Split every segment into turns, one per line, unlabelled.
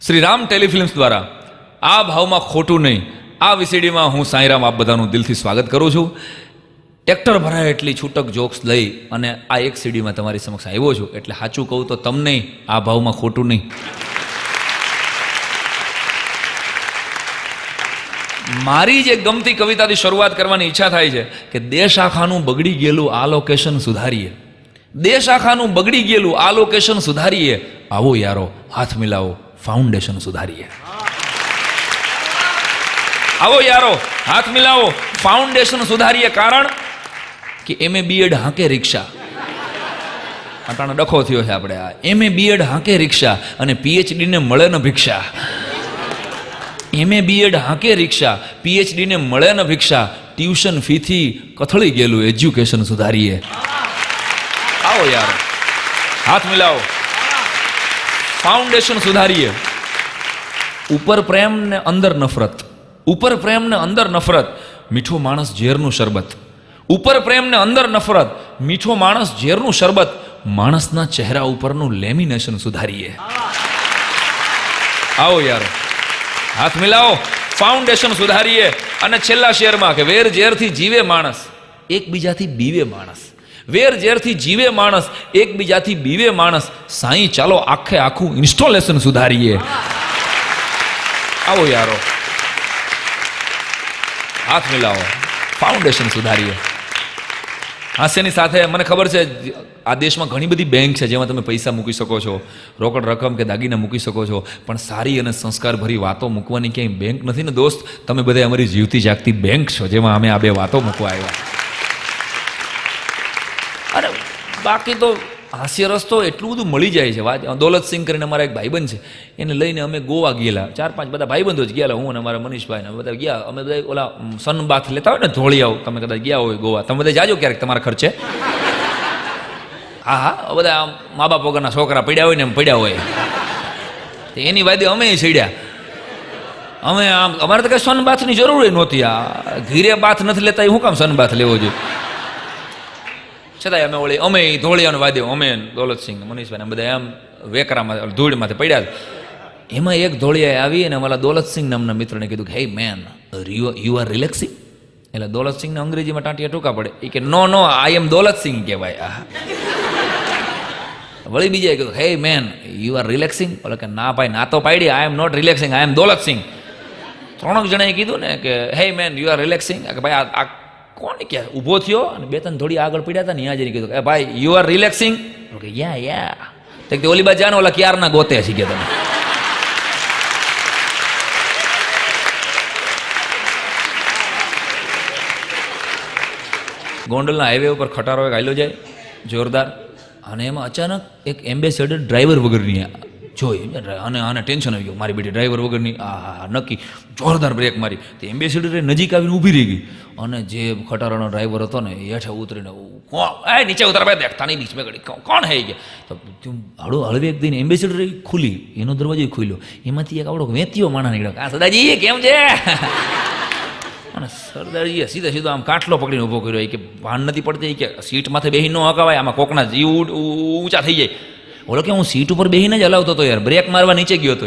શ્રી રામ ટેલિફિલ્મ્સ દ્વારા આ ભાવમાં ખોટું નહીં આ વીસીડીમાં હું સાંઈરામ આપ બધાનું દિલથી સ્વાગત કરું છું. ટ્રેક્ટર ભરાય એટલી છૂટક જોક્સ લઈ અને આ એક સીડીમાં તમારી સમક્ષ આવ્યો છું, એટલે સાચું કહું તો તમને આ ભાવમાં ખોટું નહીં. મારી જે ગમતી કવિતાથી શરૂઆત કરવાની ઈચ્છા થાય છે કે દેશ આખાનું બગડી ગયેલું આ લોકેશન સુધારીએ, દેશ આખાનું બગડી ગયેલું આ લોકેશન સુધારીએ, આવો યારો હાથ મિલાવો ફાઉન્ડેશન સુધારીએ. આવો યારો હાથ મિલાવો ફાઉન્ડેશન સુધારીએ. કારણ કે એમએ બીએડ હાંકે રિક્ષા, આટાનો ડખો થયો છે આપણે. આ એમએ બીએડ હાંકે રિક્ષા અને પીએચડી ને મળે ને ભિક્ષા. એમએ બીએડ હાંકે રિક્ષા, પીએચડી ને મળે ને ભિક્ષા, ટ્યુશન ફીથી કથળી ગયેલું એજ્યુકેશન સુધારીએ. આવો યાર હાથ મિલાવો ફાઉન્ડેશન સુધારીએ. ઉપર પ્રેમ ને અંદર નફરત, ઉપર પ્રેમ ને અંદર નફરત, મીઠો માણસ ઝેરનું શરબત. ઉપર પ્રેમ ને અંદર નફરત, મીઠો માણસ ઝેરનું શરબત, માણસના ચહેરા ઉપરનું લેમિનેશન સુધારીએ. આવો યાર હાથ મિલાવો ફાઉન્ડેશન સુધારીએ. અને છેલ્લા શેરમાં કે વેર ઝેરથી જીવે માણસ એકબીજાથી બીવે માણસ, વેર ઝેરથી જીવે માણસ એકબીજાથી બીવે માણસ, સાईं ચાલો આખે આખું ઇન્સ્ટોલેશન સુધારીએ. આવો યારો હાથ મિલાવો ફાઉન્ડેશન સુધારીએ. હાસ્યની સાથે મને ખબર છે આ દેશમાં ઘણી બધી બેંક છે જેમાં તમે પૈસા મૂકી શકો છો, રોકડ રકમ કે દાગીના મૂકી શકો છો, પણ સારી અને સંસ્કારભરી વાતો મૂકવાની ક્યાંય બેંક નથી ને દોસ્ત. તમે બધા અમારી જીવતી જાગતી બેંક છો જેમાં અમે આ બે વાતો મૂકવા આવ્યા. અરે બાકી તો હાસ્ય રસ્તો એટલું બધું મળી જાય છે. વાત દોલતસિંહ કરીને અમારા એક ભાઈબંધ છે, એને લઈને અમે ગોવા ગયેલા, 4-5 બધા ભાઈબંધો જ ગયેલા, હું અને અમારા મનીષભાઈ ને બધા ગયા. અમે બધા ઓલા સનબાથ લેતા હોય ને ધોળિયાઓ, તમે કદાચ ગયા હોય ગોવા, તમે બધા જાજો ક્યારેક તમારા ખર્ચે. હા હા, બધા મા બાપ વગરના છોકરા પડ્યા હોય ને એમ પડ્યા હોય, એની વાદે અમે સીડ્યા. અમે આમ અમારે તો કઈ સનબાથની જરૂર નહોતી. આ ઘીરે બાથ નથી લેતા, એ શું કામ સનબાથ લેવો જોઈએ? છતાંય અમે ઓળી અમે ધોળિયાનો વાદ્યો, અમે દોલતસિંહ મનીષભાઈ બધા એમ વેકરામાં ધૂળમાંથી પડ્યા. એમાં એક ધોળિયાએ આવી અને અમારા દોલતસિંહ નામના મિત્રને કીધું કે હે મેન યુ આર રિલેક્સિંગ. એટલે દોલતસિંહને અંગ્રેજીમાં ટાંટિયા ટૂંકા પડે, એ કે નો નો આઈ એમ દોલતસિંહ કહેવાય. વળી બીજાએ કીધું હે મેન યુ આર રિલેક્સિંગ. એટલે કે ના ભાઈ ના તો પાડી, આઈ એમ નોટ રિલેક્સિંગ, આઈ એમ દોલતસિંહ. 3 જણાએ કીધું ને કે હે મેન યુ આર રિલેક્સિંગ. કે ભાઈ આ કોણ કે ઊભો થયો અને 2-3 થોડી આગળ પડ્યા હતા ને ત્યાં જઈને કીધું કે ભાઈ યુ આર રિલેક્સિંગ. કે યા યા. તો ઓલી બાજુ જાને ઓલા ક્યારના ગોતે શીખે તમે. ગોંડલના હાઈવે ઉપર ખટારો એક આયલો જાય જોરદાર, અને એમાં અચાનક એક એમ્બેસેડર ડ્રાઈવર વગરની જોઈ, અને આને ટેન્શન આવી ગયું, મારી બેટી ડ્રાઈવર વગરની. આ નક્કી જોરદાર બ્રેક મારી. તો એમ્બેસેડરે નજીક આવીને ઊભી રહી ગઈ, અને જે ખટારાનો ડ્રાઈવર હતો ને હેઠે ઉતરીને કોણ નીચે ઉતર ભાઈ દેખતા નહીં બીચ મેં ઘડી કોણ હે ગયા. તો હળવે એક દઈને એમ્બેસેડર ખુલી, એનો દરવાજો ખુલ્યો, એમાંથી એક આવડો વેતીયો માણસ નીકળ્યો. હા સદાજી કેમ છે? અને સરદારજીએ સીધો આમ કાટલો પકડીને ઊભો કર્યો. કે ભાન નથી પડતી કે સીટ માથે બેસી ન હકાવાય, આમાં કોકના જીવ ઊંચા થઈ જાય. બોલો કે હું સીટ ઉપર બેસીને જ હલાવતો હતો યાર, બ્રેક મારવા નીચે ગયો હતો.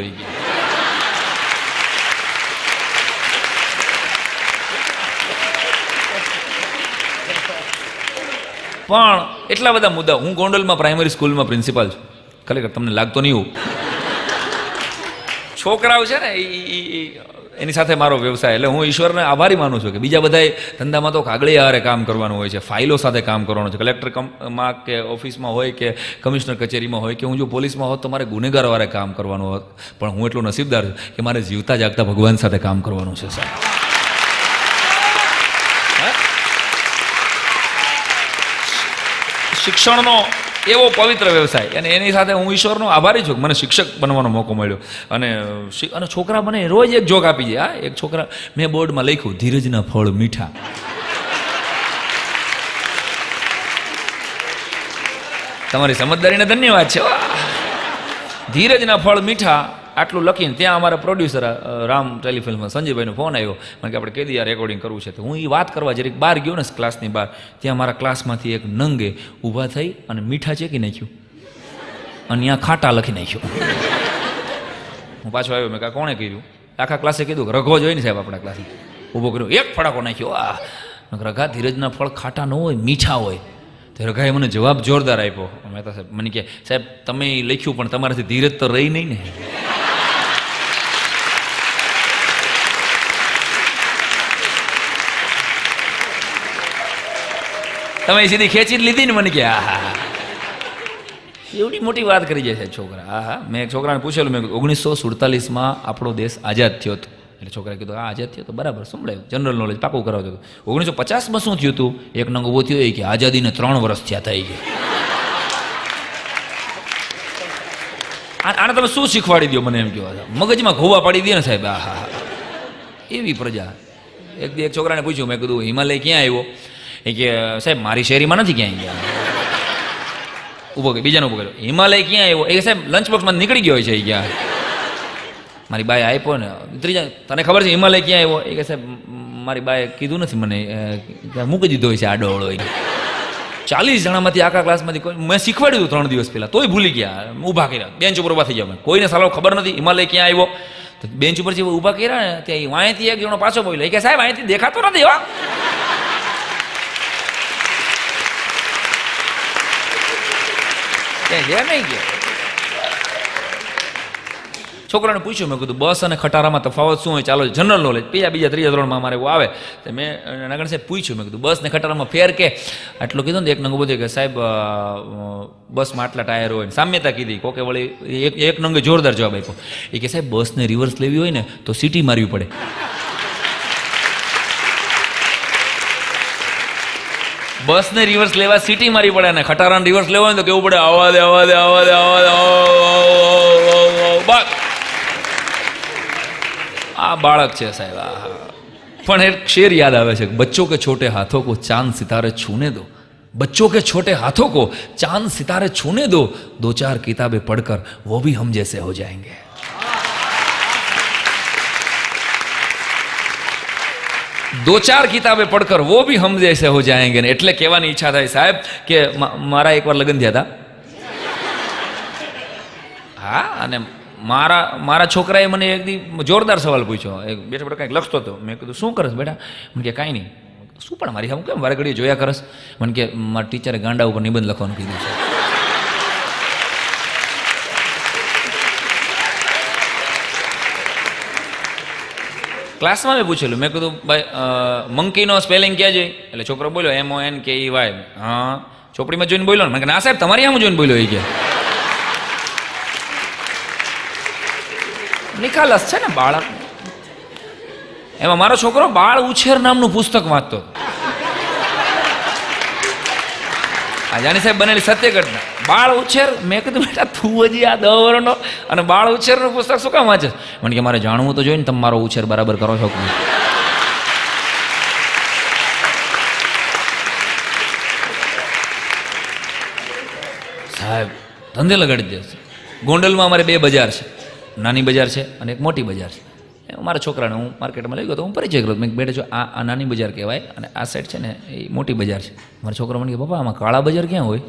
પણ એટલા બધા મુદ્દા. હું ગોંડલમાં પ્રાઇમરી સ્કૂલમાં પ્રિન્સિપાલ છું, ખરેખર તમને લાગતો નહીં એવું. છોકરાઓ છે ને એની સાથે મારો વ્યવસાય, એટલે હું ઈશ્વરને આભારી માનું છું કે બીજા બધા ધંધામાં તો કાગળિયા હારે કામ કરવાનું હોય છે, ફાઇલો સાથે કામ કરવાનું છે. કલેક્ટરમાં કે ઓફિસમાં હોય કે કમિશનર કચેરીમાં હોય કે હું જો પોલીસમાં હોત તો મારે ગુનેગારો હારે કામ કરવાનું હોત. પણ હું એટલો નસીબદાર છું કે મારે જીવતા જાગતા ભગવાન સાથે કામ કરવાનું છે સાહેબ. શિક્ષણનો એવો પવિત્ર વ્યવસાય, અને એની સાથે હું ઈશ્વરનો આભારી છું કે મને શિક્ષક બનવાનો મોકો મળ્યો. અને છોકરા મને રોજ એક જોક આપી જાય. હા, એક છોકરા મેં બોર્ડમાં લખ્યું ધીરજના ફળ મીઠા. તમારી સમજદારીને ધન્યવાદ છે. ધીરજના ફળ મીઠા આટલું લખીને ત્યાં અમારા પ્રોડ્યુસર રામ ટેલિફિલ્મમાં સંજયભાઈનો ફોન આવ્યો, મને કે આપણે કેદી આ રેકોર્ડિંગ કરવું છે. તો હું એ વાત કરવા જરીક બહાર ગયો ને ક્લાસની બહાર, ત્યાં મારા ક્લાસમાંથી એક નંગે ઊભા થઈ અને મીઠા ચેકી નાખ્યું અને ત્યાં ખાટા લખી નાખ્યું. હું પાછો આવ્યો, મેં કહા કોણે કર્યું? આખા ક્લાસે કીધું કે રઘો જોઈ ને સાહેબ આપણા ક્લાસમાં ઊભો કર્યો, એક ફડાકો નાખ્યો. રઘા ધીરજના ફળ ખાટા ન હોય, મીઠા હોય. તો રઘાએ મને જવાબ જોરદાર આપ્યો. મેં તો સાહેબ મને કહે, સાહેબ તમે લખ્યું પણ તમારાથી ધીરજ તો રહી નહીં ને. તમે સીધી ખેંચી જ લીધી ને. મને કે હા એવડી મોટી વાત કરી જાય છે છોકરા. હા, મેં એક છોકરાને પૂછેલું, મેં 1947માં આપણો દેશ આઝાદ થયો હતો. એટલે છોકરાએ કીધું હા આઝાદ થયો તો બરાબર, સંભળાયું, જનરલ નોલેજ પાકું કરાવતો હતો. 1950માં શું થયું હતું? એક નંગ ઊભો થયો કે આઝાદીને 3 વર્ષ થયા થઈ ગયા. આને તમે શું શીખવાડી દો મને એમ કહેવા, મગજમાં ઘોવા પાડી દે ને સાહેબ. હા એવી પ્રજા. એક છોકરાને પૂછ્યું, મેં કીધું હિમાલય ક્યાં આવ્યો? એ કે સાહેબ મારી શેરીમાં નથી ક્યાંય ગયા. ઊભો કર્યો, બીજાને ઊભો કર્યો, હિમાલય ક્યાં આવ્યો? એ સાહેબ લંચ બોક્સમાં નીકળી ગયો છે. એ ગયા મારી બાએ આપ્યો ને. ત્રીજા, તને ખબર છે હિમાલય ક્યાં આવ્યો? એ કે સાહેબ મારી બાએ કીધું નથી મને, મૂકી દીધો હોય છે આડો અવળો. 40 જણામાંથી આખા ક્લાસમાંથી કોઈ મેં શીખવાડ્યું હતું 3 દિવસ પહેલાં, તોય ભૂલી ગયા. ઊભા કર્યા, બેન્ચ ઉપર ઊભા થઈ ગયા. કોઈને સાલો ખબર નથી હિમાલય ક્યાં આવ્યો. તો બેન્ચ ઉપર જે ઊભા કર્યા ને ત્યાં વાંયથી એક જણો પાછો બોલ્યો, એ કે સાહેબ અહીંથી દેખાતો નથી હો. નહીં ગયા. છોકરાને પૂછ્યું, મેં કીધું બસ અને ખટારામાં તફાવત શું હોય? ચાલો જનરલ નોલેજ બીજા ત્રીજા ધોરણમાં અમારે એવું આવે. તો મેં નાગણ સાહેબ પૂછ્યું, મેં કીધું બસ ને ખટારામાં ફેર કે? આટલું કીધું ને એક નંગ બધું કે સાહેબ બસમાં આટલા ટાયર હોય. સામ્યતા કીધી. કોકે વળી એક નંગે જોરદાર જવાબ આપ્યો. એ કે સાહેબ બસને રિવર્સ લેવી હોય ને તો સીટી મારવી પડે. બસને રિવર્સ લેવા સીટી મારવી પડે, અને ખટારાને રિવર્સ લેવા હોય તો કેવું પડે, આવા દે આવા દે આવા દે આવા દે. બસ આ બાળક છે સાહેબ. પણ એક શેર યાદ આવે છે, બચ્ચો કે છોટે હાથોं को चांद सितारे छूने दो, बच्चों के छोटे हाथों को चांद सितारे छूने दो, 2-4 किताबें पढ़कर वो भी हम जैसे हो जाएंगे. दो चार किताबें पढ़कर वो भी हम जैसे हो जाएंगे. એટલે કહેવાની ઈચ્છા થાય સાહેબ કે મારા એકવાર લગ્ન થયા હતા. હા, અને મારા છોકરાએ મને એક દી જોરદાર સવાલ પૂછ્યો. બેઠા બેઠા કંઈક લખતો હતો. મેં કીધું શું કરસ બેટા? મને કે કાંઈ નહીં. શું પણ મારી હું કેમ વારે ઘડીએ જોયા કરસ? મને કે મારા ટીચરે ગાંડા ઉપર નિબંધ લખવાનું કીધું છે. ક્લાસમાં મેં પૂછેલું, મેં કીધું ભાઈ મંકીનો સ્પેલિંગ ક્યાં જોઈ? એટલે છોકરો બોલ્યો MONKEY. હા, ચોપડીમાં જોઈને બોલ્યો ને. મેં કે ના સાહેબ તમારી આમ જોઈને બોલ્યો. એ કે નિખાલસ છે ને બાળક. એમાં મારો છોકરો બાળ ઉછેર નામનું પુસ્તક વાંચતો. આ જાની સાહેબ બનેલી સત્ય ઘટના. બાળ ઉછેર. મેં કીધું બેટા તું હજી આ 10 વર્ષનો અને બાળ ઉછેરનું પુસ્તક શું કામ વાંચે? મને કે મારે જાણવું તો જોઈએ ને તમે મારો ઉછેર બરાબર કરો છો કે સાહેબ ધંધે લગાડી દેશે. ગોંડલમાં અમારે 2 બજાર છે, નાની બજાર છે અને એક મોટી બજાર છે. મારા છોકરાને હું માર્કેટમાં લઈ ગયો તો હું પરિચય કર્યો. મેં બેટા જો આ નાની બજાર કહેવાય અને આ સાઈડ છે ને એ મોટી બજાર છે. મારા છોકરા મને કે પપ્પા આમાં કાળા બજાર ક્યાં હોય?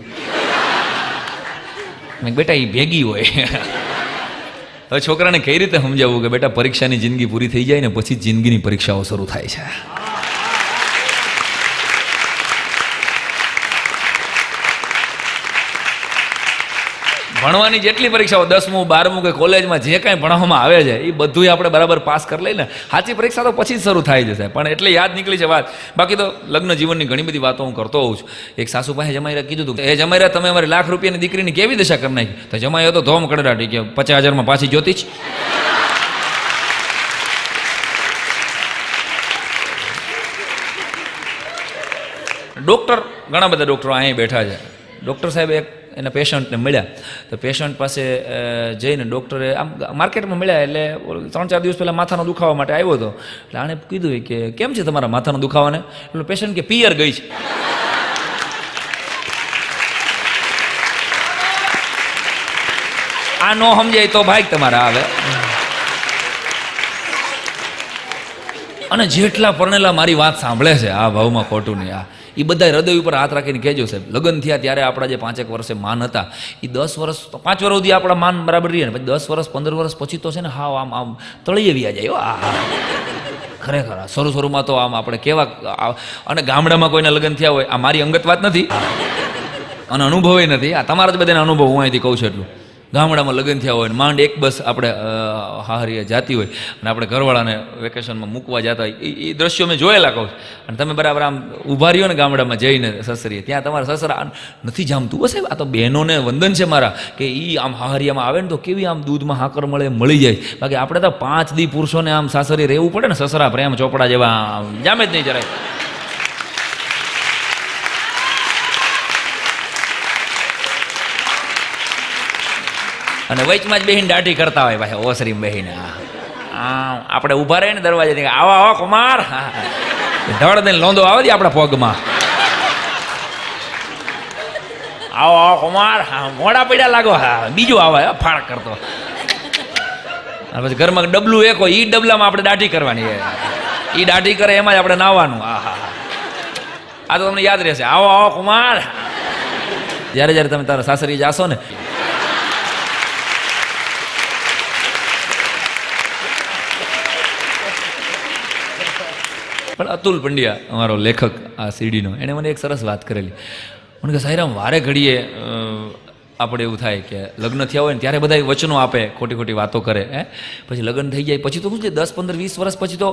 મેં બેટા એ ભેગી હોય. હવે છોકરાને કઈ રીતે સમજાવવું કે બેટા પરીક્ષાની જિંદગી પૂરી થઈ જાય ને પછી જિંદગીની પરીક્ષાઓ શરૂ થાય છે. ભણવાની જેટલી પરીક્ષાઓ 10મું 12મું કે કોલેજમાં જે કાંઈ ભણવામાં આવે છે એ બધું આપણે બરાબર પાસ કરી લઈને સાચી પરીક્ષા તો પછી જ શરૂ થાય જશે. પણ એટલે યાદ નીકળી છે વાત. બાકી તો લગ્ન જીવનની ઘણી બધી વાતો હું કરતો હોઉં છું. એક સાસુ પાસે જમાઈરા કીધું હતું, એ જમાઈરા તમે અમારી ₹1,00,000 રૂપિયાની દીકરીની કેવી દશા કરી નાખી? તો જમાઈ હતો ધોમ કડડાટી કે 50,000માં પાછી જોતી જ. ડૉક્ટર, ઘણા બધા ડૉક્ટરો અહીં બેઠા છે. ડૉક્ટર સાહેબ એક એના પેશન્ટને મળ્યા. તો પેશન્ટ પાસે જઈને ડૉક્ટરે આમ માર્કેટમાં મળ્યા. એટલે 3-4 દિવસ પહેલાં માથાનો દુખાવા માટે આવ્યો હતો. એટલે આણે કીધું કે કેમ છે તમારા માથાનો દુખાવાને? એટલે પેશન્ટ કે પિયર ગઈ છે. આ ન સમજાય તો ભાઈ તમારા આવે. અને જેટલા પરણેલા મારી વાત સાંભળે છે આ ભાવમાં ખોટું નહીં. એ બધા હૃદય ઉપર હાથ રાખીને કહેજો સાહેબ, લગ્ન થયા ત્યારે આપણા જે 5 વર્ષે માન હતા એ 10 વર્ષ 5 વર્ષ સુધી આપણા માન બરાબર રહીએ ને પછી 10 વર્ષ 15 વર્ષ પછી તો છે ને હાવ આમ આમ તળીએ વ્યા જાય. આ ખરેખર શરૂમાં તો આમ આપણે કેવા. અને ગામડામાં કોઈના લગ્ન થયા હોય, આ મારી અંગત વાત નથી અને અનુભવે નથી, આ તમારા જ બધાના અનુભવ હું અહીંથી કહું છું એટલું. ગામડામાં લગ્ન થયા હોય ને માંડ એક બસ આપણે હાહરીએ જાતી હોય અને આપણે ઘરવાળાને વેકેશનમાં મૂકવા જતા હોય, એ દ્રશ્યો મેં જોયેલા કહું. અને તમે બરાબર આમ ઊભા રહ્યો ને ગામડામાં જઈને સસરીએ, ત્યાં તમારા સસરા નથી જામતું. બસ આ તો બહેનોને વંદન છે મારા કે એ આમ હાહરિયામાં આવે ને તો કેવી આમ દૂધમાં હાકર મળે મળી જાય. બાકી આપણે તો 5 દી પુરુષોને આમ સાસરી રહેવું પડે ને, સસરા પ્રેમ ચોપડા જેવા જામે જ નહીં જરાય. અને વચમાં જ બેહીને દાઢી કરતા હોય ભાઈ, ઓસરીમાં બેહીને આપણે ઊભા રહીને દરવાજે આવો આવો કુમાર, ધડ દઈને લોંદો આવે દે આપણા પગમાં, આવો આવો કુમાર, મોડા પડ્યા લાગો. હા બીજું આવે ફાળ કરતો. પછી ઘરમાં ડબલું એક હોય, એ ડબલામાં આપણે દાઢી કરવાની, એ દાઢી કરે એમાં જ આપણે નાહવાનું. આ તો તમને યાદ રહેશે, આવો આવો કુમાર. જ્યારે જ્યારે તમે તારા સાસરી જાશો ને, પણ અતુલ પંડ્યા અમારો લેખક આ સીડીનો, એણે મને એક સરસ વાત કરેલી. મને કે સાહેરામ વારે ઘડીએ આપણે એવું થાય કે લગ્ન થયા હોય ને ત્યારે બધા વચનો આપે, ખોટી ખોટી વાતો કરે, પછી લગ્ન થઈ જાય પછી તો શું છે 10, 15, 20 વર્ષ પછી તો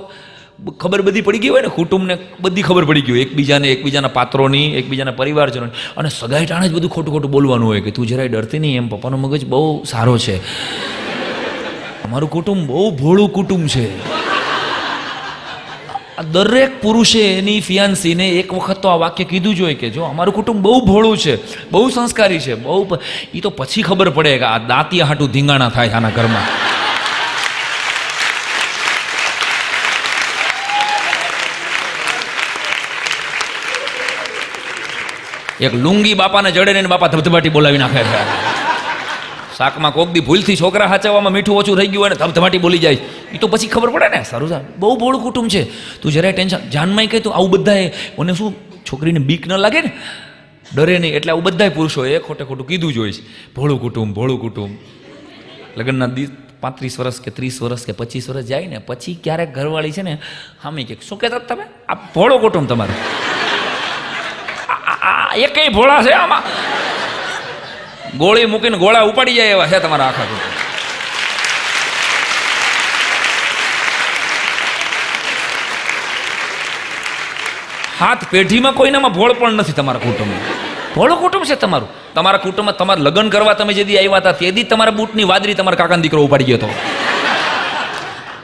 ખબર બધી પડી ગઈ હોય ને, કુટુંબને બધી ખબર પડી ગઈ હોય, એકબીજાના પાત્રોની, એકબીજાના પરિવારજનોની. અને સગાઈ ટાણે જ બધું ખોટું ખોટું બોલવાનું હોય કે તું જરાય ડરતી નહીં, એમ પપ્પાનો મગજ બહુ સારો છે, અમારું કુટુંબ બહુ ભોળું કુટુંબ છે. દરેક પુરુષે એની ફિયાન્સીને એક વખત તો આ વાક્ય કીધું જ હોય કે જો અમારું કુટુંબ બહુ ભોળું છે, બહુ સંસ્કારી છે, બહુ. એ તો પછી ખબર પડે કે આ દાંતિયા હાટું ધીંગાણા થાય આના ઘરમાં. એક લુંગી બાપાને જડે ને બાપા ધબધબાટી બોલાવી નાખે છે. શાકમાં કોક દી ભૂલથી છોકરા હાચવવામાં મીઠું ઓછું થઈ ગયું હોય ને ધબધબાટી બોલી જાય, એ તો પછી ખબર પડે ને. સારું સારું બહુ ભોળું કુટુંબ છે, તું જરાય ટેન્શન જાનમાં કહે તું આવું બધાએ મને શું છોકરીને બીક ન લાગે ને, ડરે નહીં, એટલે આવું બધાય પુરુષોએ ખોટે ખોટું કીધું જ હોય છે, ભોળું કુટુંબ ભોળું કુટુંબ. લગ્નના 35 વર્ષ કે 30 વર્ષ કે 25 વર્ષ જાય ને પછી ક્યારેક ઘરવાળી છે ને હામી કે શું કહેતા તમે આ ભોળું કુટુંબ તમારું, એકેય ભોળા છે આમાં, ગોળી મૂકીને ગોળા ઉપાડી જાય એવા છે તમારા આખા કુટુંબ. હાથ પેઢીમાં કોઈનામાં ભોળ પણ નથી તમારા કુટુંબ, ભોળું કુટુંબ છે તમારું. તમારા કુટુંબમાં તમારે લગ્ન કરવા તમે જે દી આવ્યા હતા તે દી તમારા બૂટની વાદરી તમારા કાકાનો દીકરો ઉપાડી ગયો હતો,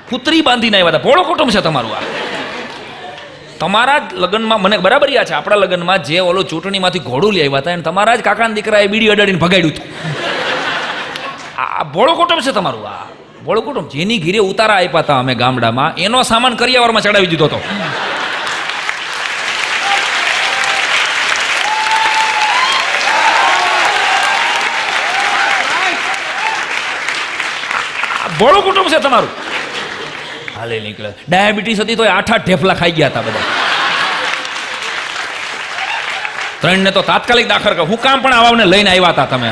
કૂતરી બાંધીને આવ્યા હતા, ભોળું કુટુંબ છે તમારું. આ તમારા જ લગ્નમાં મને બરાબર યાદ છે, આપણા લગ્નમાં જે ઓલો ચૂંટણીમાંથી ઘોડું લઈ આવ્યા હતા એને તમારા જ કાકાના દીકરાએ બીડી અડાડીને ભગાડ્યું હતું. આ ભોળું કુટુંબ છે તમારું. આ ભોળું કુટુંબ. જેની ઘીરે ઉતારા આપ્યા હતા અમે ગામડામાં, એનો સામાન કરિયાવરમાં ચડાવી દીધો હતો. ભોળું કુટુંબ છે તમારું. હાલે નીકળે. ડાયાબિટીસ હતી તો 8 ઢેફલા ખાઈ ગયા હતા બધા. 3 ને તો તાત્કાલિક દાખલ કર. હું કામ પણ આવાને લઈને આવ્યા હતા તમે.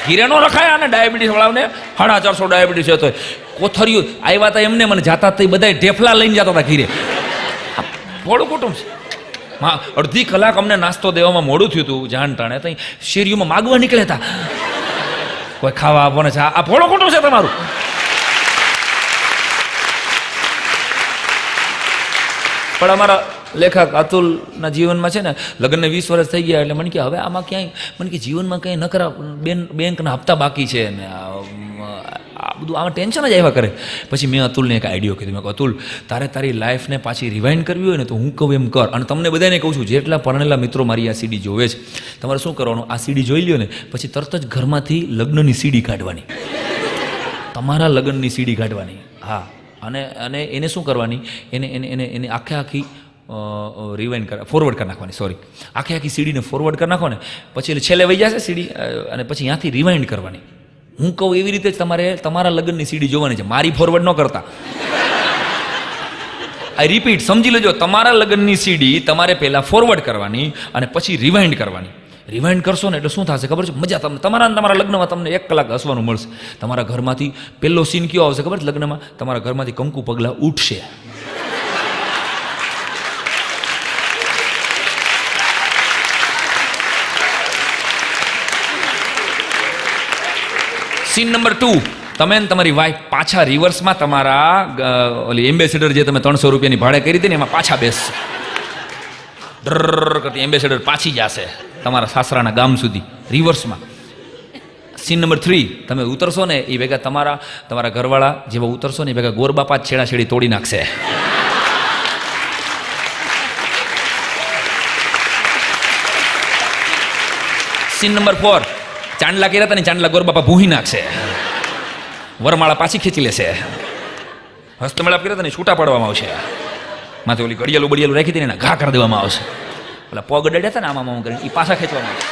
ઘીરે નો રખાયા ને ડાયાબિટીસ વાળાને 450 ડાયાબિટીસ હતો, કોથરિયું આવ્યા હતા એમને, મને જાતા હતા બધા ઢેફલા લઈને જતા હતા ઘીરે. ભોળું કુટુંબ છે. હા, અડધી કલાક અમને નાસ્તો દેવામાં મોડું થયું હતું, જાણ ટાણે તો શેરીઓમાં માગવા નીકળ્યા હતા કોઈ ખાવા આપવાને છે. આ ભોળું કુટુંબ છે તમારું. પણ અમારા લેખક અતુલના જીવનમાં છે ને લગ્નને 20 વર્ષ થઈ ગયા એટલે મને કે હવે આમાં ક્યાંય મને કે જીવનમાં કંઈ ન કરા, બેંકના હપ્તા બાકી છે ને આ બધું આમાં ટેન્શન જ આવ્યા કરે. પછી મેં અતુલને એક આઈડિયો કીધું. મેં કહું અતુલ તારે તારી લાઈફને પાછી રિવાઇન્ડ કરવી હોય ને તો હું કહું એમ કર. અને તમને બધાને કહું છું જેટલા પરણેલા મિત્રો મારી આ સીડી જોવે છે, તમારે શું કરવાનું, આ સીડી જોઈ લ્યો ને પછી તરત જ ઘરમાંથી લગ્નની સીડી કાઢવાની, તમારા લગ્નની સીડી કાઢવાની. હા, અને એને શું કરવાની, એને આખી રિવાઇન્ડ કર ફોરવર્ડ કરી નાખવાની, સોરી આખી સીડીને ફોરવર્ડ કરી નાખો ને પછી એટલે છેલ્લે વહી જશે સીડી, અને પછી ત્યાંથી રિવાઇન્ડ કરવાની. હું કહું એવી રીતે જ તમારે તમારા લગ્નની સીડી જોવાની છે, મારી ફોરવર્ડ ન કરતા. આઈ રિપીટ, સમજી લેજો, તમારા લગ્નની સીડી તમારે પહેલાં ફોરવર્ડ કરવાની અને પછી રિવાઇન્ડ કરવાની. રિવાઇન્ડ કરશો ને એટલે શું થશે ખબર છે? મજા. તમને તમારા લગ્નમાં તમને 1 કલાક હસવાનું મળશે. તમારા ઘરમાંથી પહેલો સીન કયો આવશે ખબર છે? લગ્નમાં તમારા ઘરમાંથી કંકુ પગલાં ઉઠશે. સીન નંબર 2, તમે ને તમારી વાઈફ પાછા રિવર્સમાં તમારા ઓલી એમ્બેસેડર જે તમે 300 રૂપિયાની ભાડે કરી હતી ને એમાં પાછા બેસશે. ડર કરતી એમ્બેસેડર પાછી જશે તમારા સાસરાના ગામ સુધી રિવર્સમાં. સીન નંબર 3, તમે ઉતરશો ને એ ભેગા તમારા ઘરવાળા જેવા ઉતરશો ને એ ભેગા ગોરબાપા જ છેડાછેડી તોડી નાખશે. સીન નંબર 4, ચાંદલા કર્યા હતા ને ચાંદલા ગોરબાપા ભૂહી નાખશે. વરમાળા પાછી ખેંચી લેશે. હસ્તમેળાપ કર્યા હતા ને છૂટા પાડવામાં આવશે. માથે ઓલી ઘડિયાળું બડિયાળું રાખી હતી ને ઘા કરી દેવામાં આવશે. પેલા પગ અડાડ્યા હતા ને આમાં કરીને એ પાછા ખેંચવામાં આવશે.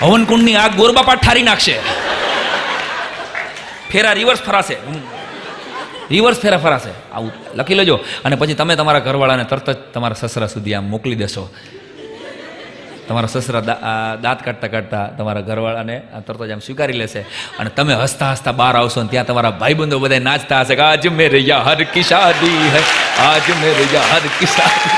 હવનકુંડની આગ ગોરબાપા ઠારી નાખશે. ફેરા રિવર્સ ફરાશે. રિવર્સ ફેરા ફરાશે. આવું લખી લેજો. અને પછી તમે તમારા ઘરવાળાને તરત જ તમારા સસરા સુધી આમ મોકલી દેશો. તમારા સસરા દાંત કાઢતા કાઢતા તમારા ઘરવાળાને તરત જ આમ સ્વીકારી લેશે. અને તમે હસતા હસતા બહાર આવશો ને ત્યાં તમારા ભાઈબંધો બધા નાચતા હશે કે આજ મેરે યાર કી શાદી હૈ, આજ મેરે યાર કી શાદી.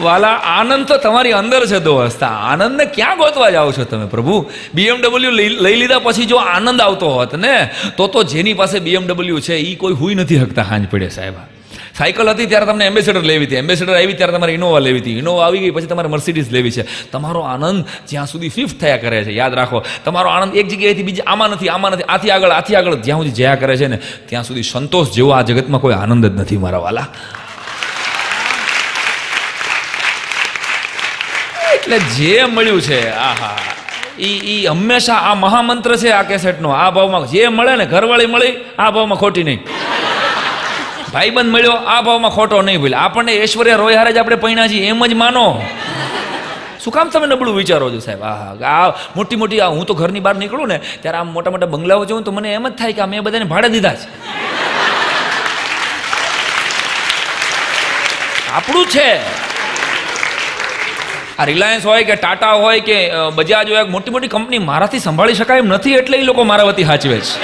વાલા, આનંદ તો તમારી અંદર છે દોસ્ત. આનંદને ક્યાં ગોતવા જાઓ છો તમે પ્રભુ? BMW લઈ લીધા પછી જો આનંદ આવતો હોત ને તો જેની પાસે BMW છે એ કોઈ હુઈ નથી શકતા હાંજ પડે સાહેબ. સાયકલ હતી ત્યારે તમને એમ્બેસેડર લેવી હતી, એમ્બેસેડર આવી ત્યારે તમારે ઇનોવા લેવી હતી, ઇનોવા આવી ગઈ પછી તમારે મર્સિડીઝ લેવી છે. તમારો આનંદ જ્યાં સુધી શિફ્ટ થયા કરે છે, યાદ રાખો, તમારો આનંદ એક જગ્યાએથી બીજી આમાં નથી, આથી આગળ જ્યાં સુધી જયા કરે છે ને ત્યાં સુધી સંતોષ જેવો આ જગતમાં કોઈ આનંદ જ નથી મારા વાલા. એટલે જે મળ્યું છે, આહા, ઈ હંમેશા આ મહામંત્ર છે આ કેસેટનો. આ ભાવમાં જે મળે ને, ઘરવાળી મળી આ ભાવમાં ખોટી નહીં, ભાઈબંધ મળ્યો આ ભાવમાં ખોટો નહીં. ભૂલ આપણને ઐશ્વર્યા રોય હારે જ આપણે પૈણા છીએ એમ જ માનો. શું કામ તમે નબળું વિચારો છો સાહેબ? આ મોટી મોટી હું તો ઘરની બહાર નીકળું ને ત્યારે આમ મોટા મોટા બંગલાઓ જોઉં તો મને એમ જ થાય કે મેં બધાને ભાડે દીધા છે. આપણું છે. આ રિલાયન્સ હોય કે ટાટા હોય કે બજાજ હોય, મોટી મોટી કંપની મારાથી સંભાળી શકાય એમ નથી એટલે એ લોકો મારા વતી સાચવે છે.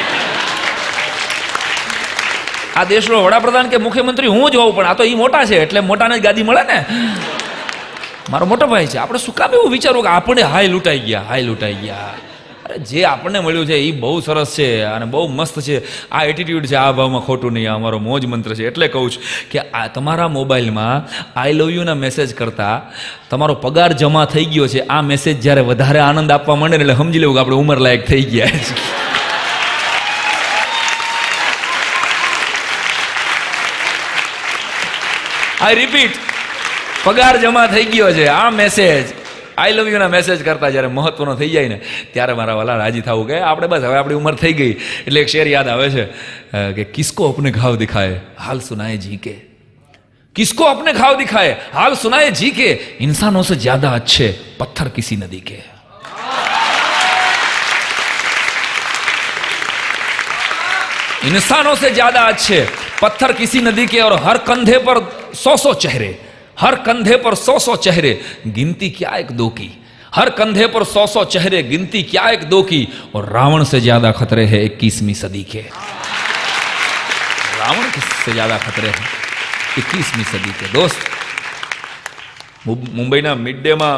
આ દેશનો વડાપ્રધાન કે મુખ્યમંત્રી હું જ હોઉં, પણ આ તો એ મોટા છે એટલે મોટાને જ ગાદી મળે ને. મારો મોટો ભાઈ છે. આપણે શું કામ એવું વિચારવું કે આપણે હાય લૂંટાઈ ગયા? અરે જે આપણને મળ્યું છે એ બહુ સરસ છે અને બહુ મસ્ત છે. આ એટીટ્યુડ છે, આ ભાવમાં ખોટું નહીં. આ અમારો મોજ મંત્ર છે. એટલે કહું છું કે આ તમારા મોબાઈલમાં આઈ લવ યુના મેસેજ કરતાં તમારો પગાર જમા થઈ ગયો છે આ મેસેજ જ્યારે વધારે આનંદ આપવા માંડે ને એટલે સમજી લેવું કે આપણે ઉંમર લાયક થઈ ગયા છે. આઈ રિપીટ, પગાર જમા થઈ ગયો છે આ મેસેજ આઈ લવ યુના મેસેજ કરતા જ્યારે મહત્વનો થઈ જાય ને ત્યારે મારા વાલા રાજી થવું કે આપણે બસ હવે આપણી ઉંમર થઈ ગઈ. એટલે એક શેર યાદ આવે છે કે કિસકો અપને ઘાવ દિખાએ હાલ સુનાએ જી કે, કિસકો અપને ઘાવ દિખાએ હાલ સુનાએ જી કે, इंसानों से ज्यादा अच्छे पत्थर किसी नदी के. इंसानों से ज्यादा अच्छे पत्थर किसी नदी के और हर कंधे पर 100 चेहरे, हर कंधे पर 100 चेहरे, गिनती क्या एक दो की, हर कंधे पर 100 चेहरे, गिनती क्या एक दो की, और रावण से ज्यादा खतरे हैं 21वीं सदी के. रावण से ज्यादा खतरे हैं 21वीं सदी के. दोस्त, મુંબઈના મિડ ડેમાં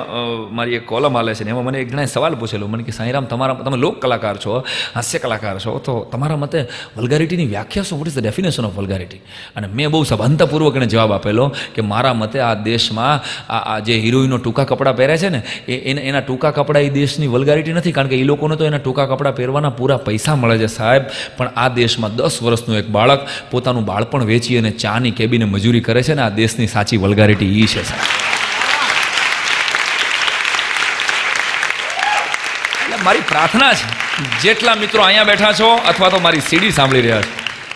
મારી એક કોલમ હાલે છે ને એમાં મને એક જણાએ સવાલ પૂછેલો. મને કે સાંઈરામ, તમે લોક કલાકાર છો, હાસ્ય કલાકાર છો, તો તમારા મતે વલ્ગારિટીની વ્યાખ્યા શું? What is the definition of vulgarity? અને મેં બહુ સભાનતાપૂર્વક એને જવાબ આપેલો કે મારા મતે આ દેશમાં આ જે હિરોઈનો ટૂંકા કપડાં પહેરે છે ને એના ટૂંકા કપડાં એ દેશની વલ્ગારિટી નથી, કારણ કે એ લોકોને તો એના ટૂંકા કપડાં પહેરવાના પૂરા પૈસા મળે છે સાહેબ. પણ આ દેશમાં 10 વર્ષનું એક બાળક પોતાનું બાળપણ વેચી અને ચાની કેબીને મજૂરી કરે છે ને આ દેશની સાચી વલ્ગારિટી એ છે સાહેબ. મારી પ્રાર્થના છે જેટલા મિત્રો અહીંયા બેઠા છો અથવા તો મારી સીડી સાંભળી રહ્યા છો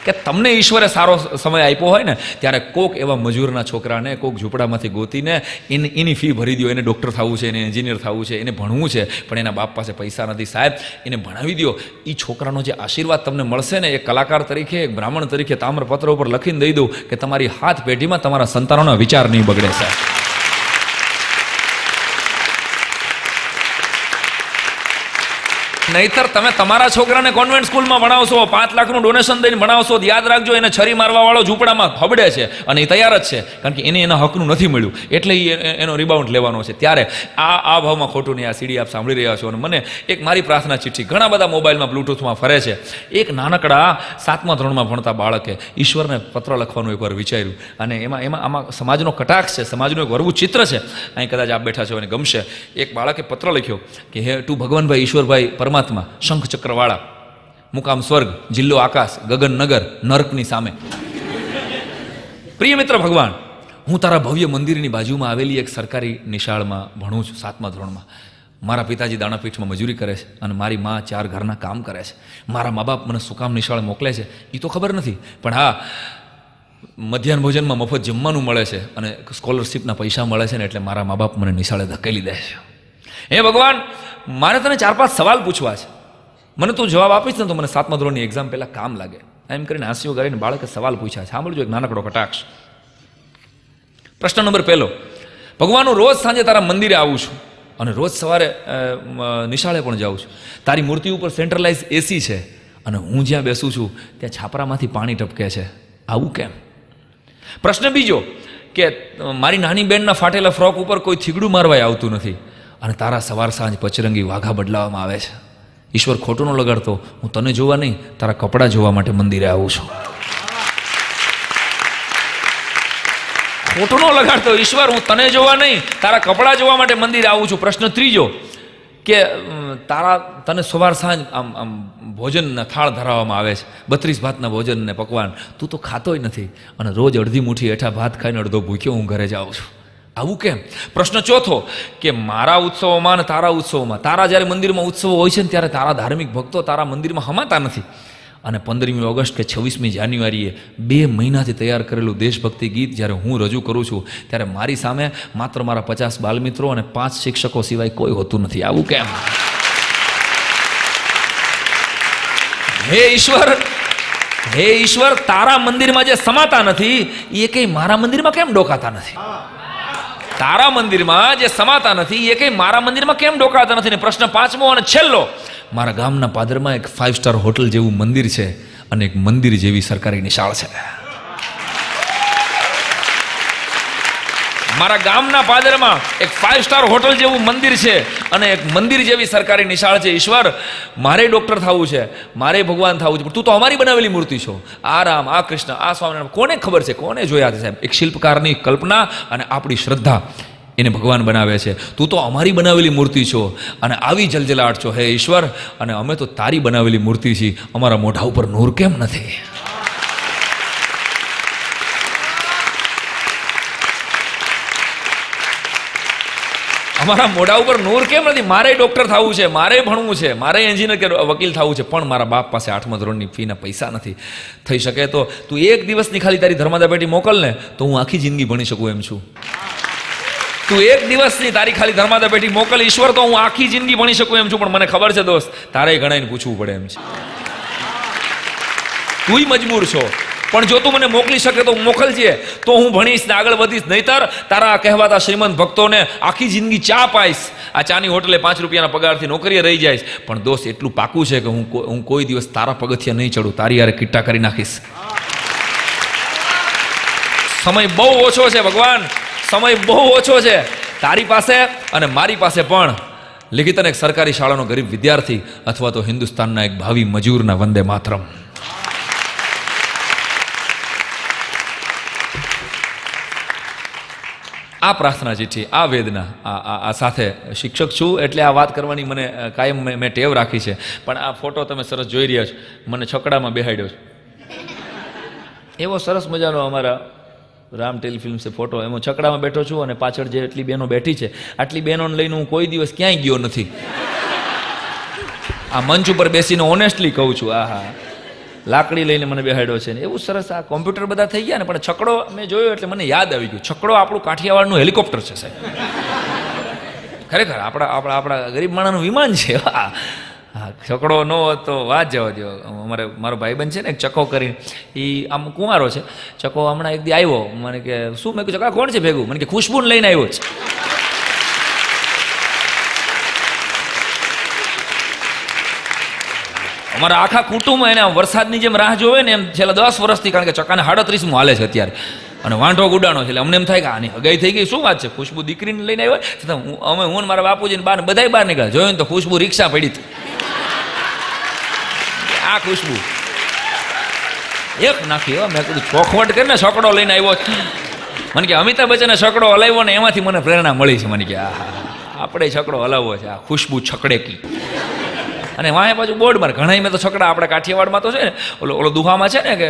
કે તમને ઈશ્વરે સારો સમય આપ્યો હોય ને ત્યારે કોક એવા મજૂરના છોકરાને કોક ઝૂંપડામાંથી ગોતીને એની ફી ભરી દો. એને ડૉક્ટર થવું છે, એને એન્જિનિયર થવું છે, એને ભણવું છે, પણ એના બાપ પાસે પૈસા નથી. સાહેબ, એને ભણાવી દો. એ છોકરાનો જે આશીર્વાદ તમને મળશે ને, એક કલાકાર તરીકે, એક બ્રાહ્મણ તરીકે તામ્રપત્ર ઉપર લખીને દઈ દઉં કે તમારી હાથ પેઢીમાં તમારા સંતાનોના વિચાર નહીં બગડે. સાહેબ, નહીતર તમે તમારા છોકરાને કોન્વેન્ટ સ્કૂલમાં ભણાવશો, 5 લાખનું ડોનેશન દઈને ભણાવશો, યાદ રાખજો એને છરી મારવા વાળો ઝૂંપડામાં હબડે છે અને એ તૈયાર જ છે, કારણ કે એને એના હકનું નથી મળ્યું, એટલે એનો રિબાઉન્ડ લેવાનો છે. ત્યારે આ ભાવમાં ખોટું નહીં. આ સીડી આપ સાંભળી રહ્યા છો અને મને એક મારી પ્રાર્થના ચિઠ્ઠી, ઘણા બધા મોબાઈલમાં બ્લૂટૂથમાં ફરે છે. એક નાનકડા 7મા ધોરણમાં ભણતા બાળકે ઈશ્વરને પત્ર લખવાનું એકવાર વિચાર્યું અને આમાં સમાજનો કટાક્ષ છે, સમાજનું એક વરવું ચિત્ર છે. અહીં કદાચ આપ બેઠા છો અને ગમશે. એક બાળકે પત્ર લખ્યો કે હે તું ભગવાનભાઈ ઈશ્વરભાઈ પરમાત્મા, શંખ ચક્રવાળા, મુકામ સ્વર્ગ, જિલ્લો આકાશ, ગગન નગર, નર્કની સામે. પ્રિય મિત્ર ભગવાન, હું તારા ભવ્ય મંદિરની બાજુમાં આવેલી એક સરકારી નિશાળમાં ભણું છું, 7મા ધોરણમાં. મારા પિતાજી દાણાપીઠમાં મજૂરી કરે છે અને મારી મા 4 ઘરના કામ કરે છે. મારા મા બાપ મને શું કામ નિશાળે મોકલે છે એ તો ખબર નથી, પણ હા, મધ્યાહન ભોજનમાં મફત જમવાનું મળે છે અને સ્કોલરશીપના પૈસા મળે છે ને, એટલે મારા મા બાપ મને નિશાળે ધકેલી દે છે. હે ભગવાન, મારે તને 4-5 સવાલ પૂછવા છે. મને તું જવાબ આપીશ ને તો મને 7મા ધોરણની એક્ઝામ પહેલાં કામ લાગે. એમ કરીને આંસુઓ ગાળીને બાળકે સવાલ પૂછ્યા છે. સાંભળજો, એક નાનકડો કટાક્ષ. પ્રશ્ન નંબર 1: ભગવાન, હું રોજ સાંજે તારા મંદિરે આવું છું અને રોજ સવારે નિશાળે પણ જાઉં છું. તારી મૂર્તિ ઉપર સેન્ટ્રલાઇઝ એસી છે અને હું જ્યાં બેસું છું ત્યાં છાપરામાંથી પાણી ટપકે છે. આવું કેમ? પ્રશ્ન બીજો કે મારી નાની બહેનના ફાટેલા ફ્રોક ઉપર કોઈ થીગડું મારવાય આવતું નથી અને તારા સવાર સાંજ પચરંગી વાઘા બદલાવવામાં આવે છે. ઈશ્વર, ખોટું ન લગાડતો, હું તને જોવા નહીં, તારા કપડાં જોવા માટે મંદિરે આવું છું. ખોટું ન લગાડતો ઈશ્વર, હું તને જોવા નહીં, તારા કપડાં જોવા માટે મંદિરે આવું છું. પ્રશ્ન ત્રીજો કે તને સવાર સાંજ આમ ભોજનના થાળ ધરાવવામાં આવે છે, 32 ભાતના ભોજન ને પકવાન, તું તો ખાતોય નથી અને રોજ અડધી મુઠ્ઠી હેઠા ભાત ખાઈને અડધો ભૂખ્યો હું ઘરે જાઉં છું. આવું કેમ? પ્રશ્ન ચોથો કે મારા ઉત્સવોમાં અને તારા ઉત્સવોમાં, તારા જ્યારે મંદિરમાં ઉત્સવો હોય છે ને ત્યારે તારા ધાર્મિક ભક્તો તારા મંદિરમાં હમાતા નથી અને 15મી ઓગસ્ટ કે 26મી જાન્યુઆરીએ 2 મહિનાથી તૈયાર કરેલું દેશભક્તિ ગીત જ્યારે હું રજૂ કરું છું ત્યારે મારી સામે માત્ર મારા 50 બાલમિત્રો અને 5 શિક્ષકો સિવાય કોઈ હોતું નથી. આવું કેમ? હે ઈશ્વર, તારા મંદિરમાં જે સમાતા નથી એ કંઈ મારા મંદિરમાં કેમ ડોકાતા નથી? તારા મંદિરમાં જે સમાતા નથી એ કંઈ મારા મંદિરમાં કેમ ડોકાતા નથી? ને પ્રશ્ન 5મો અને છેલ્લો, મારા ગામના પાદરમાં એક 5 સ્ટાર હોટલ જેવું મંદિર છે અને એક મંદિર જેવી સરકારી નિશાળ છે. મારા ગામના પાદરમાં એક 5 સ્ટાર હોટલ જેવું મંદિર છે અને એક મંદિર જેવી સરકારી નિશાળ છે. ઈશ્વર, મારે ડૉક્ટર થવું છે, મારે ભગવાન થવું છે, પણ તું તો અમારી બનાવેલી મૂર્તિ છો. આ રામ, આ કૃષ્ણ, આ સ્વામિનારાયણ, કોને ખબર છે, કોને જોયા છે? સાહેબ, એક શિલ્પકારની કલ્પના અને આપણી શ્રદ્ધા એને ભગવાન બનાવે છે. તું તો અમારી બનાવેલી મૂર્તિ છો અને આવી જલજલાટ છો. હે ઈશ્વર, અને અમે તો તારી બનાવેલી મૂર્તિ છીએ, અમારા મોઢા ઉપર નૂર કેમ નથી? અમારા મોઢા ઉપર નૂર કેમ નથી? મારે ડૉક્ટર થવું છે, મારે ભણવું છે, મારે એન્જિનિયર કે વકીલ થવું છે, પણ મારા બાપ પાસે 8મા ધોરણની ફીના પૈસા નથી. થઈ શકે તો તું એક દિવસની ખાલી તારી ધર્માદા પેટી મોકલ ને તો હું આખી જિંદગી ભણી શકું એમ છું. તું એક દિવસની તારી ખાલી ધર્માદા પેટી મોકલ ઈશ્વર, તો હું આખી જિંદગી ભણી શકું એમ છું. પણ મને ખબર છે દોસ્ત, તારે ઘણાને પૂછવું પડે એમ છે. તુંય મજબૂર છો, પણ જો તું મને મોકલી શકે તો મોકલજે, તો હું ભણીશ ને આગળ વધીશ. નહીતર તારા કહેવાતા શ્રીમંત ભક્તોને આખી જિંદગી ચા પાઈશ, આ ચાની હોટલે 5 રૂપિયાના પગારથી નોકરીએ રહી જઈશ. પણ દોસ્ત, એટલું પાકું છે કે હું કોઈ દિવસ તારા પગથિયા નહીં ચડું, તારી યારે કિટ્ટા કરી નાખીશ. સમય બહુ ઓછો છે ભગવાન, સમય બહુ ઓછો છે તારી પાસે અને મારી પાસે પણ. લિખિતન એક સરકારી શાળાનો ગરીબ વિદ્યાર્થી અથવા તો હિન્દુસ્તાનના એક ભાવિ મજૂરના વંદે માતરમ. આ પ્રાર્થના ચિઠ્ઠી, આ વેદના, આ સાથે શિક્ષક છું એટલે આ વાત કરવાની મને કાયમ મેં ટેવ રાખી છે. પણ આ ફોટો તમે સરસ જોઈ રહ્યા છો, મને છકડામાં બેહાડ્યો છે. એવો સરસ મજાનો અમારા રામ ટેલિફિલ્મ છે ફોટો, એમાં છકડામાં બેઠો છું અને પાછળ જે એટલી બહેનો બેઠી છે, આટલી બહેનોને લઈને હું કોઈ દિવસ ક્યાંય ગયો નથી. આ મંચ ઉપર બેસીને ઓનેસ્ટલી કહું છું. લાકડી લઈને મને બેહાડ્યો છે ને એવું સરસ. આ કોમ્પ્યુટર બધા થઈ ગયા ને, પણ છકડો મેં જોયો એટલે મને યાદ આવી ગયું. છકડો આપણું કાઠિયાવાડનું હેલિકોપ્ટર છે સાહેબ, ખરેખર આપણા ગરીબ માણસનું વિમાન છે. હા, છકડો ન હોત તો વાત જવા દો. મારો ભાઈબંધ છે ને એક ચકો કરીને, એ આમ કુંવારો છે. ચકો હમણાં એક દી આવ્યો, મને કે શું? મેં કીધું ચકા કોણ છે ભેગું? મને કે ખુશ્બુને લઈને આવ્યો છે. અમારા આખા કુટુંબ એને વરસાદની જેમ રાહ જોવે ને એમ છેલ્લા 10 વર્ષથી, કારણ કે ચકાને 37મું હાલે છે અત્યારે, અને વાંઢો ગુડાણો છે. એટલે અમને એમ થાય કે આની હગાઈ થઈ ગઈ, શું વાત છે? ખુશ્બુ દીકરીને લઈને આવ્યો. હું મારા બાપુજીને બહાર બધાય બહાર નીકળ્યા, જોયું ને તો ખુશ્બુ રિક્ષા પડી હતી. આ ખુશ્બુ એક નાખી. મેં કીધું ચોખવટ કરીને છકડો લઈને આવ્યો. મને કે અમિતાભ બચ્ચને છકડો હલાવ્યો ને એમાંથી મને પ્રેરણા મળી છે. મને કે આપણે છકડો હલાવવો છે, આ ખુશ્બુ છકડેકી. અને વાંહે પાછું બોર્ડ મારે ઘણા મેં તો છકડા, આપણે કાઠિયાવાડમાં તો છે ને ઓલો દુહામાં છે ને કે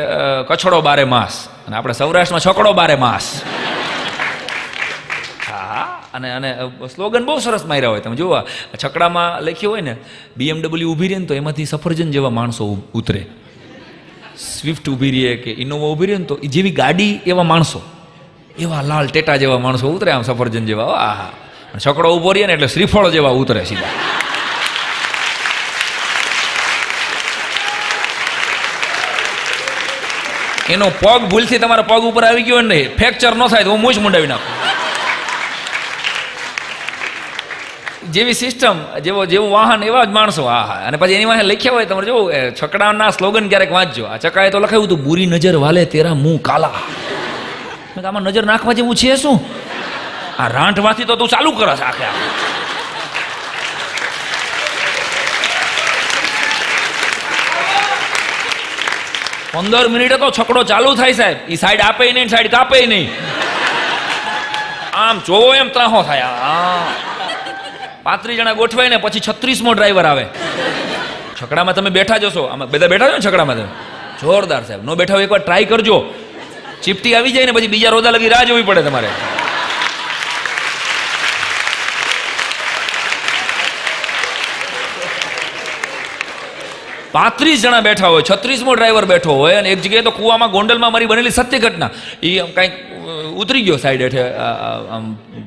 કછડો બારે માસ, અને આપણે સૌરાષ્ટ્રમાં છકડો બારે માસ. હા, અને સ્લોગન બહુ સરસ માર્યા હોય. તમે જુઓ છકડામાં લખ્યું હોય ને, BMW ઊભી રહે ને તો એમાંથી સફરજન જેવા માણસો ઉતરે, સ્વિફ્ટ ઊભી રહે કે ઇનોવા ઊભી રહે ને તો જેવી ગાડી એવા માણસો, એવા લાલ ટેટા જેવા માણસો ઉતરે આમ સફરજન જેવા. આહા, અને છકડો ઊભો રહે ને એટલે શ્રીફળ જેવા ઉતરે સીધા. એનો પગ ભૂલથી તમારા પગ ઉપર આવી ગયો ને, ફ્રેક્ચર ન થાય તો હું મૂછ મુંડાવી નાખું. જેવી સિસ્ટમ, જેવું વાહન એવા જ માણસો. હા, અને પછી એની વાહે લખ્યા હોય, તમારે જોવું છકડાના સ્લોગન ક્યારેક વાંચજો. આ ચકાએ તો લખાયું હતું, બુરી નજર વાલે તેરા મુંહ કાલા. આમાં નજર નાખવા જેવું છે શું? આ રાંઠવાથી તો તું ચાલુ કરસ આખે. 15 મિનિટે તો છકડો ચાલુ થાય સાહેબ. એ સાઈડ આપે નહીં, સાઈડ કાપે નહીં. આમ જોવો એમ ત્રાહો થાય. 35 જણા ગોઠવાય ને પછી 36મો ડ્રાઈવર આવે. છકડામાં તમે બેઠા જશો, આમાં બધા બેઠા છો ને છકડામાં, તમે જોરદાર સાહેબ. નો બેઠા હોય એકવાર ટ્રાય કરજો. ચીપટી આવી જાય ને પછી બીજા રોદા લગી રાહ જોવી પડે તમારે. પાંત્રીસ જણા બેઠા હોય, 36મો ડ્રાઈવર બેઠો હોય, અને એક જગ્યાએ તો કૂવામાં ગોંડલમાં મારી બનેલી સત્ય ઘટના, એ કાંઈક ઉતરી ગયો સાઈડ હેઠે, આમ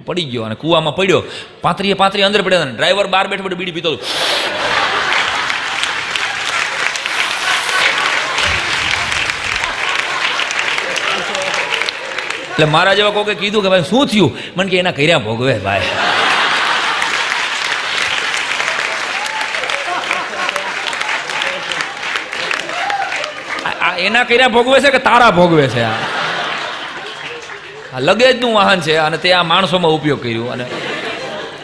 પડી ગયો અને કૂવામાં પડ્યો. 35 અંદર પડ્યા, ડ્રાઈવર બહાર બેઠો બેઠો બીડી પીતો. એટલે મારા જેવા કોકે કીધું કે ભાઈ શું થયું? મને કે એના કર્યા ભોગવે ભાઈ. એના કર્યા ભોગવે છે કે તારા ભોગવે છે? આ લગેજનું વાહન છે અને તે આ માણસોમાં ઉપયોગ કર્યો. અને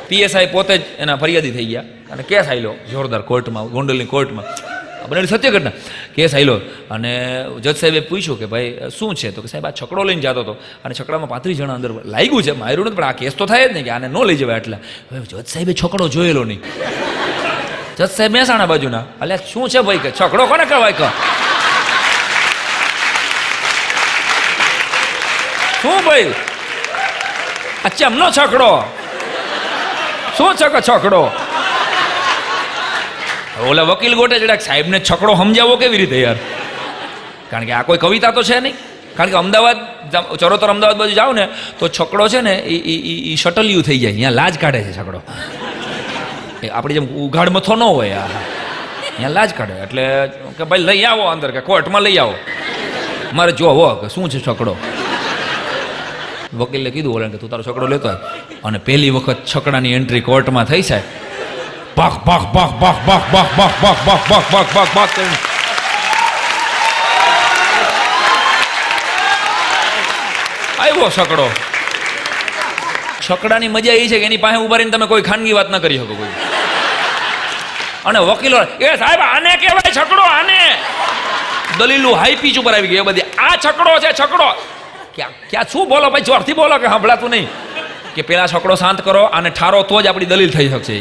PSI પોતે જ એના ફરિયાદી થઈ ગયા અને કેસ આવેલો જોરદાર કોર્ટમાં, ગોંડલની કોર્ટમાં. બનેલી સત્ય ઘટના, કેસ આવેલો. અને જજ સાહેબે પૂછ્યું કે ભાઈ શું છે? તો કે સાહેબ આ છકડો લઈને જતો હતો અને છકડામાં 35 જણા અંદર લાગ્યું છે, માર્યું નથી, પણ આ કેસ તો થાય જ નહીં કે આને ન લઈ જવાય. એટલે હવે જજ સાહેબે છકડો જોયેલો નહીં. જજ સાહેબ મહેસાણા બાજુના. એટલે શું છે ભાઈ કે છકડો કોને કહેવાય? કે શું ભાઈ આ ચમનો છકડો? શું છકડો? ઓલા વકીલ ગોટે જડાક સાહેબને છકડો સમજાવો કેવી રીતે યાર? કારણ કે આ કોઈ કવિતા તો છે નહીં. કારણ કે અમદાવાદ, ચરોતર અમદાવાદ બાજુ જાઓ ને તો છકડો છે ને એ શટલિયું થઈ જાય. અહીંયા લાજ કાઢે છે છકડો. આપણી જેમ ઉઘાડ મથો ન હોય, અહીંયા લાજ કાઢે. એટલે કે ભાઈ લઈ આવો અંદર, કે કોર્ટમાં લઈ આવો, મારે જોવો કે શું છે છકડો. વકીલે કીધું ઓલા કે તું તારો છકડો લેતો હોય. અને પહેલી વખત છકડાની એન્ટ્રી કોર્ટમાં થઈ સાહેબ. બાખ બાખ બાખ બાખ બાખ બાખ બાખ બાખ બાખ બાખ બાખ બાખ બાખ કરીને આવ્યો છકડો. છકડાની મજા એ છે કે એની પાસે ઉભા રહીને તમે કોઈ ખાનગી વાત ના કરી શકો કોઈ. અને વકીલો એ સાહેબ આને કહેવાય છકડો, આને દલીલો હાઈ પીચ ઉપર આવી ગઈ એ બધી. આ છકડો છે, છકડો. ક્યાં શું બોલો ભાઈ? જોરથી બોલો કે સાંભળાતું નહીં. કે પેલા છકડો શાંત કરો, આને ઠારો તો જ આપણી દલીલ થઈ શકશે.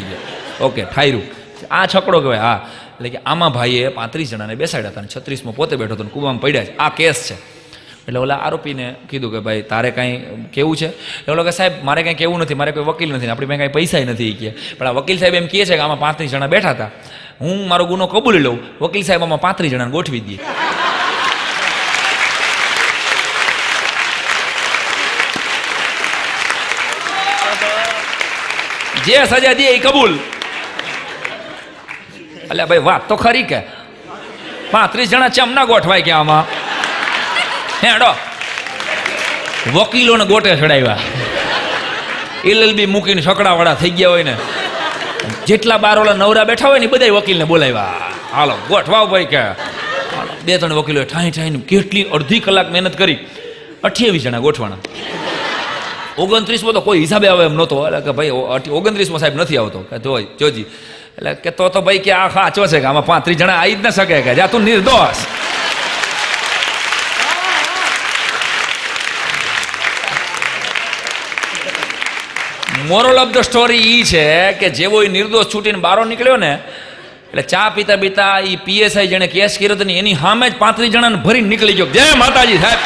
ઓકે ઠાર્યું. આ છકડો કહેવાય. હા, એટલે કે આમાં ભાઈએ 35 જણાને બેસાડ્યા હતા અને 36મો પોતે બેઠો હતો, કૂવામાં પડ્યા છે. આ કેસ છે. એટલે ઓલા આરોપીને કીધું કે ભાઈ તારે કાંઈ કેવું છે? એટલે કે સાહેબ મારે કાંઈ કેવું નથી, મારે કોઈ વકીલ નથી, આપણી પાસે કાંઈ પૈસા નથી કે. પણ આ વકીલ સાહેબ એમ કહે છે કે આમાં 35 જણા બેઠા હતા, હું મારો ગુનો કબૂલી લઉં, વકીલ સાહેબ આમાં 35 જણાને ગોઠવી દઈએ. જે સજા દે એ કબૂલ. એટલે ભાઈ વાત તો ખરી કે 35 જણા ચમ ના ગોઠવાય કે આમાં હેડો વકીલોને ગોટે ચડાવ્યા, LLB મૂકીને છકડાવાળા થઈ ગયા હોય ને, જેટલા બાર ઓલા નવરા બેઠા હોય ને બધા વકીલને બોલાવ્યા, હાલો ગોઠવાવ ભાઈ કે. 2-3 વકીલોએ ઠાઈ કેટલી અડધી કલાક મહેનત કરી, 28 જણા ગોઠવાના. 29માં તો કોઈ હિસાબે આવે એમ નહોતો, એટલે કે ભાઈ 29માં સાહેબ નથી આવતો કે તો જોજી, એટલે કે તો ભાઈ કે આ સાચો છે કે આમાં 35 જણા આવી જ ન શકે કે જા તું નિર્દોષ. મોરલ ઓફ ધ સ્ટોરી એ છે કે જેવો એ નિર્દોષ છૂટીને બહાર નીકળ્યો ને, એટલે ચા પીતા પીતા એ PSI જેને કેસ કર્યો હતો ને એની સામે જ 35 જણાને ભરીને નીકળી ગયો. જય માતાજી સાહેબ.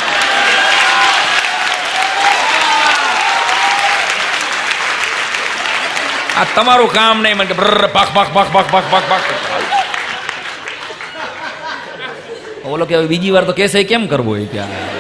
આ તમારું કામ નહીં, મને કે પાક પાક પાક પાક પાક પાક પાક. ઓલો કે બીજી વાર તો કેસ કેમ કરવો એ ત્યાં